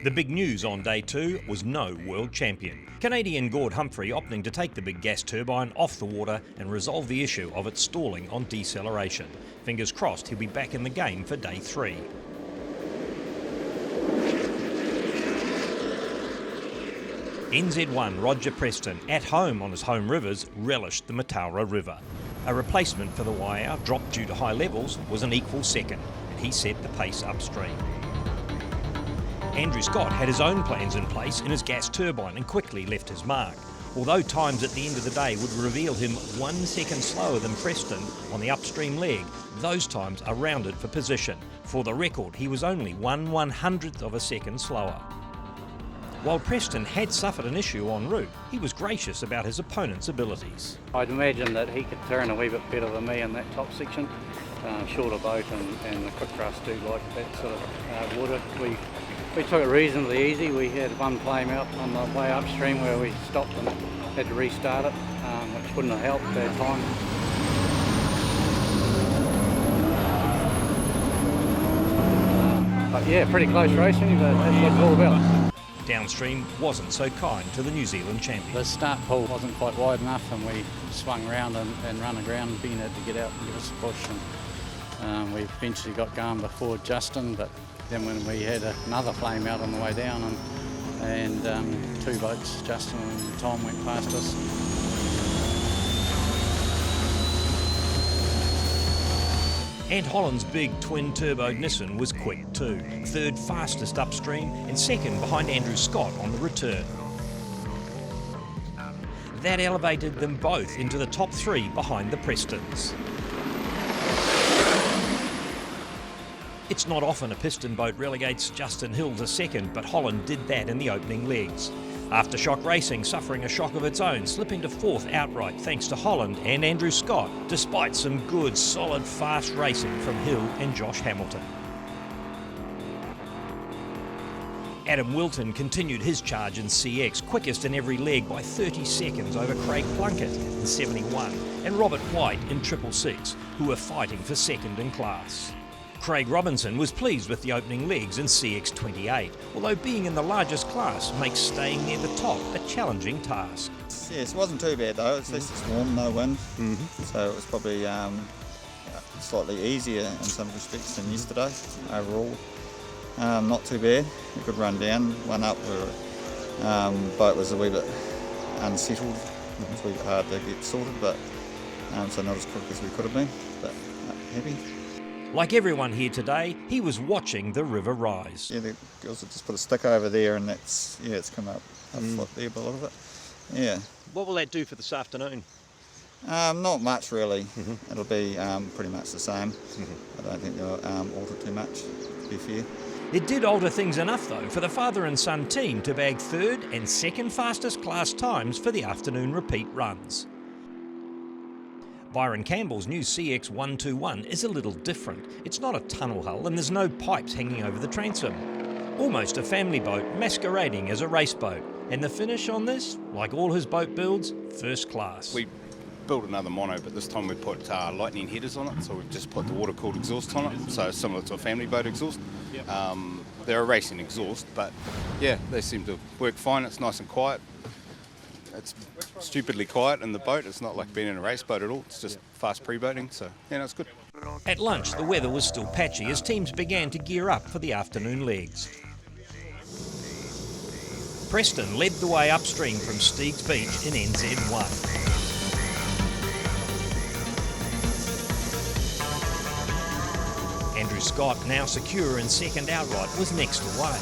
The big news on day 2 was no world champion. Canadian Gord Humphrey opting to take the big gas turbine off the water and resolve the issue of it stalling on deceleration. Fingers crossed he'll be back in the game for day 3. NZ1 Roger Preston, at home on his home rivers, relished the Mataura River. A replacement for the Waiau, dropped due to high levels, was an equal second, and he set the pace upstream. Andrew Scott had his own plans in place in his gas turbine and quickly left his mark. Although times at the end of the day would reveal him 1 second slower than Preston on the upstream leg, those times are rounded for position. For the record, he was only 1/100th of a second slower. While Preston had suffered an issue en route, he was gracious about his opponent's abilities. I'd imagine that he could turn a wee bit better than me in that top section. Shorter boat and the quick thrust do like that sort of water. We took it reasonably easy. We had one flame out on the way upstream where we stopped and had to restart it, which wouldn't have helped that time. But yeah, pretty close racing, but that's what it's all about. Downstream wasn't so kind to the New Zealand champion. The start pull wasn't quite wide enough and we swung around and run aground. Being had to get out and give us a push. And we eventually got going before Justin, but then when we had another flame out on the way down and 2 boats, Justin and Tom, went past us. And Holland's big twin-turbo Nissan was quick too, 3rd fastest upstream and 2nd behind Andrew Scott on the return. That elevated them both into the top 3 behind the Prestons. It's not often a piston boat relegates Justin Hill to 2nd, but Holland did that in the opening legs. Aftershock Racing suffering a shock of its own, slipping to 4th outright thanks to Holland and Andrew Scott, despite some good, solid, fast racing from Hill and Josh Hamilton. Adam Wilton continued his charge in CX, quickest in every leg by 30 seconds over Craig Plunkett in 71 and Robert White in 666, who were fighting for 2nd in class. Craig Robinson was pleased with the opening legs in CX28, although being in the largest class makes staying near the top a challenging task. Yes, it wasn't too bad though, at least it's warm, no wind, so it was probably slightly easier in some respects than yesterday overall. Not too bad, a good run down, one up, boat was a wee bit unsettled, it was a wee bit hard to get sorted, but so not as quick as we could have been, but happy. Like everyone here today, he was watching the river rise. Yeah, the girls have just put a stick over there and it's come up a foot there below it. Yeah. What will that do for this afternoon? Not much really. It'll be pretty much the same. I don't think they'll alter too much, to be fair. It did alter things enough though for the father and son team to bag 3rd and 2nd fastest class times for the afternoon repeat runs. Byron Campbell's new CX121 is a little different. It's not a tunnel hull and there's no pipes hanging over the transom. Almost a family boat masquerading as a race boat. And the finish on this, like all his boat builds, first class. We built another mono, but this time we put lightning headers on it, so we've just put the water-cooled exhaust on it, so similar to a family boat exhaust. They're a racing exhaust, but yeah, they seem to work fine. It's nice and quiet. It's stupidly quiet in the boat. It's not like being in a race boat at all. It's just fast pre-boating, so yeah, no, it's good. At lunch, the weather was still patchy as teams began to gear up for the afternoon legs. Preston led the way upstream from Steegs Beach in NZ1. Andrew Scott, now secure in 2nd outright, was next away.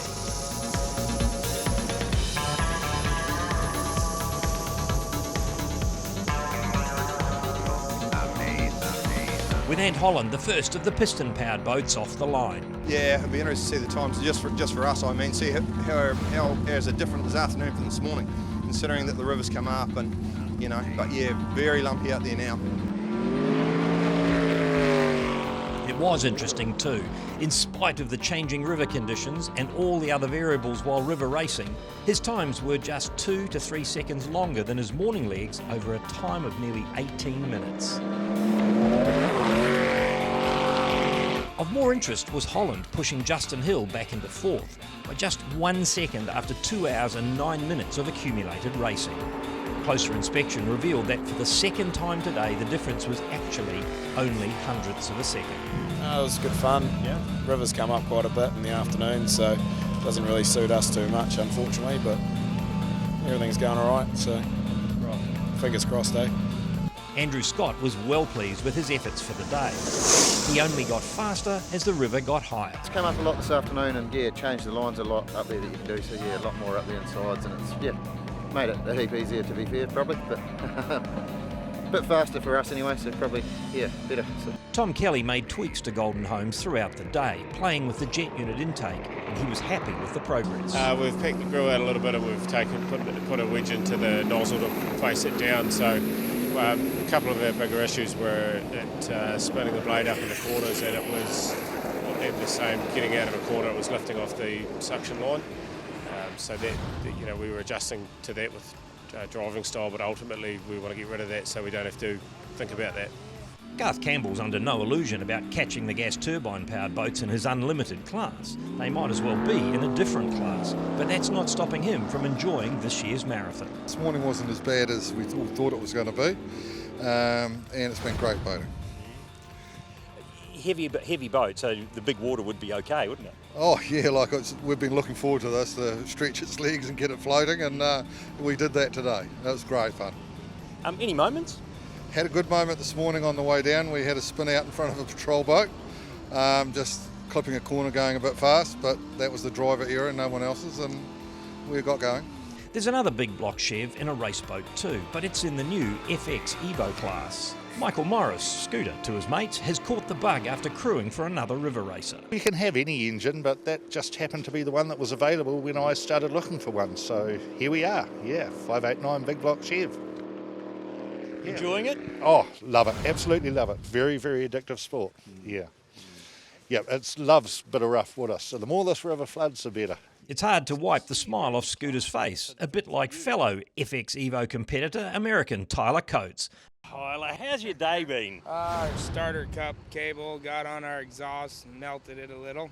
With Ant Holland, the first of the piston-powered boats off the line. Yeah, it'll be interesting to see the times just for us. I mean, see how is it different this afternoon from this morning, considering that the river's come up and but yeah, very lumpy out there now. It was interesting too. In spite of the changing river conditions and all the other variables while river racing, his times were just 2 to 3 seconds longer than his morning legs over a time of nearly 18 minutes. Of more interest was Holland pushing Justin Hill back into fourth by just 1 second after 2 hours and 9 minutes of accumulated racing. Closer inspection revealed that for the second time today the difference was actually only hundredths of a second. It was good fun. Yeah. River's come up quite a bit in the afternoon, so it doesn't really suit us too much, unfortunately, but everything's going all right, so fingers crossed, eh? Andrew Scott was well pleased with his efforts for the day. He only got faster as the river got higher. It's come up a lot this afternoon and changed the lines a lot up there that you can do, so a lot more up the insides, and it's made it a heap easier, to be fair, probably, but a bit faster for us anyway, so probably better. So. Tom Kelly made tweaks to goldenhomes throughout the day, playing with the jet unit intake, and he was happy with the progress. We've pecked the grill out a little bit, and we've put a wedge into the nozzle to face it down, so a couple of our bigger issues were spinning the blade up in the corners, and it was at the same, getting out of a corner, it was lifting off the suction line. So that we were adjusting to that with driving style, but ultimately we want to get rid of that so we don't have to think about that. Garth Campbell's under no illusion about catching the gas turbine powered boats in his unlimited class. They might as well be in a different class, but that's not stopping him from enjoying this year's marathon. This morning wasn't as bad as we all thought it was going to be, and it's been great boating. Heavy boat, so the big water would be okay, wouldn't it? Oh yeah, we've been looking forward to this, to stretch its legs and get it floating, and we did that today. That was great fun. Any moments? Had a good moment this morning on the way down. We had a spin out in front of a patrol boat, just clipping a corner going a bit fast, but that was the driver error and no one else's, and we got going. There's another big block Chev in a race boat too, but it's in the new FX Evo class. Michael Morris, scooter to his mates, has caught the bug after crewing for another river racer. We can have any engine, but that just happened to be the one that was available when I started looking for one. So here we are, 589 big block Chev. Yeah. Enjoying it? Oh, love it, absolutely love it. Very, very addictive sport, Yeah, it loves a bit of rough water, so the more this river floods, the better. It's hard to wipe the smile off Scooter's face, a bit like fellow FX Evo competitor, American Tyler Coates. Tyler, how's your day been? Starter cup cable got on our exhaust and melted it a little.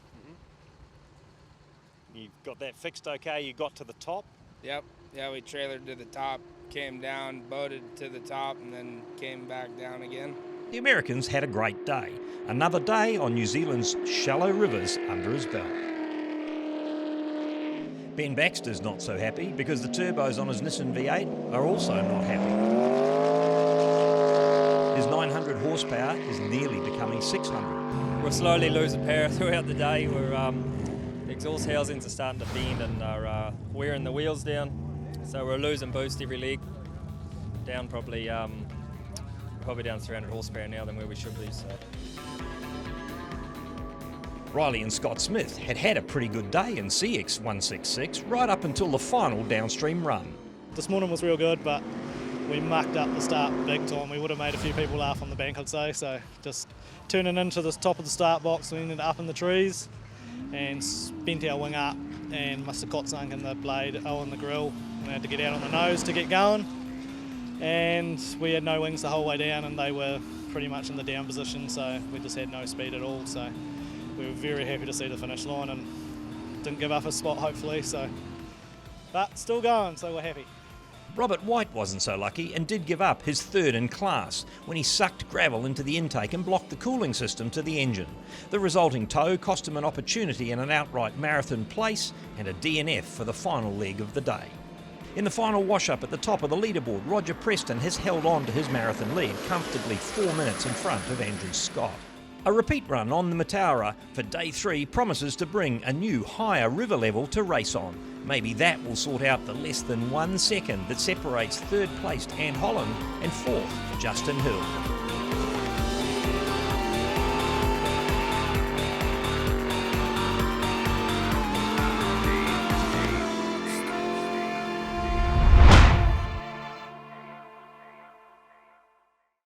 You've got that fixed okay, you got to the top? Yep, we trailered to the top, came down, boated to the top, and then came back down again. The Americans had a great day. Another day on New Zealand's shallow rivers under his belt. Ben Baxter's not so happy because the turbos on his Nissan V8 are also not happy. His 900 horsepower is nearly becoming 600. We're slowly losing power throughout the day. The exhaust housings are starting to bend and are wearing the wheels down. So we're losing boost every leg. Down probably down 300 horsepower now than where we should be. So. Riley and Scott Smith had a pretty good day in CX 166 right up until the final downstream run. This morning was real good, but we mucked up the start big time. We would have made a few people laugh on the bank, I'd say. So just turning into the top of the start box, we ended up in the trees and bent our wing up and must have got sunk in the blade in the grill. We had to get out on the nose to get going, and we had no wings the whole way down, and they were pretty much in the down position, so we just had no speed at all. So we were very happy to see the finish line and didn't give up a spot, hopefully. But still going, so we're happy. Robert White wasn't so lucky and did give up his third in class when he sucked gravel into the intake and blocked the cooling system to the engine. The resulting tow cost him an opportunity in an outright marathon place and a DNF for the final leg of the day. In the final wash-up at the top of the leaderboard, Roger Preston has held on to his marathon lead comfortably 4 minutes in front of Andrew Scott. A repeat run on the Mataura for day 3 promises to bring a new higher river level to race on. Maybe that will sort out the less than 1 second that separates third placed Anne Holland and fourth Justin Hill.